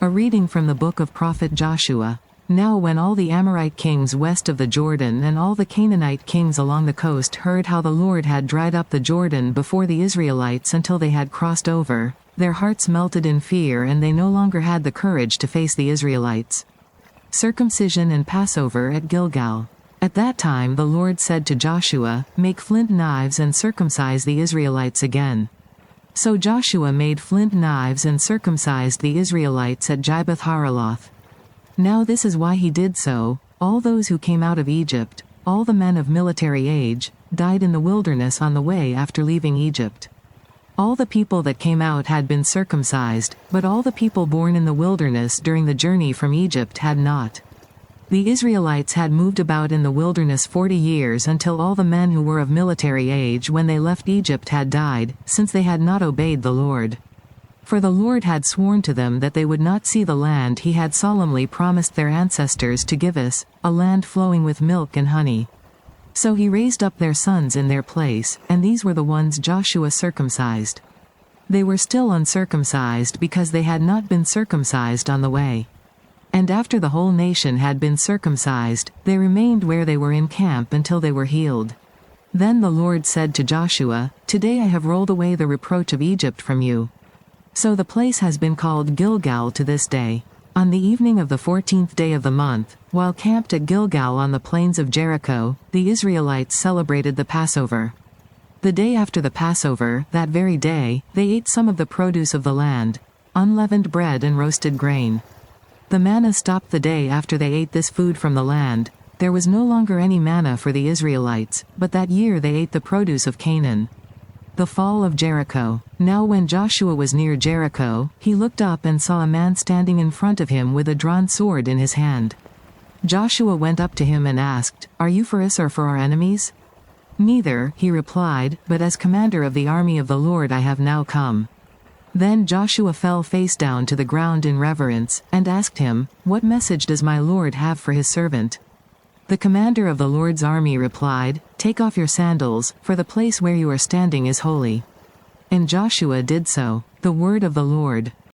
A reading from the book of prophet Joshua. Now when all the Amorite kings west of the Jordan and all the Canaanite kings along the coast heard how the Lord had dried up the Jordan before the Israelites until they had crossed over, their hearts melted in fear and they no longer had the courage to face the Israelites. Circumcision and Passover at Gilgal. At that time the Lord said to Joshua, "Make flint knives and circumcise the Israelites again." So Joshua made flint knives and circumcised the Israelites at Gibeath Haraloth. Now this is why he did so: all those who came out of Egypt, all the men of military age, died in the wilderness on the way after leaving Egypt. All the people that came out had been circumcised, but all the people born in the wilderness during the journey from Egypt had not. The Israelites had moved about in the wilderness 40 years until all the men who were of military age when they left Egypt had died, since they had not obeyed the Lord. For the Lord had sworn to them that they would not see the land he had solemnly promised their ancestors to give us, a land flowing with milk and honey. So he raised up their sons in their place, and these were the ones Joshua circumcised. They were still uncircumcised because they had not been circumcised on the way. And after the whole nation had been circumcised, they remained where they were in camp until they were healed. Then the Lord said to Joshua, "Today I have rolled away the reproach of Egypt from you." So the place has been called Gilgal to this day. On the evening of the 14th day of the month, while camped at Gilgal on the plains of Jericho, the Israelites celebrated the Passover. The day after the Passover, that very day, they ate some of the produce of the land, unleavened bread and roasted grain. The manna stopped the day after they ate this food from the land. There was no longer any manna for the Israelites, but that year they ate the produce of Canaan. The fall of Jericho. Now when Joshua was near Jericho, he looked up and saw a man standing in front of him with a drawn sword in his hand. Joshua went up to him and asked, "Are you for us or for our enemies?" "Neither," he replied, "but as commander of the army of the Lord I have now come." Then Joshua fell face down to the ground in reverence, and asked him, "What message does my Lord have for his servant?" The commander of the Lord's army replied, "Take off your sandals, for the place where you are standing is holy." And Joshua did so. The word of the Lord.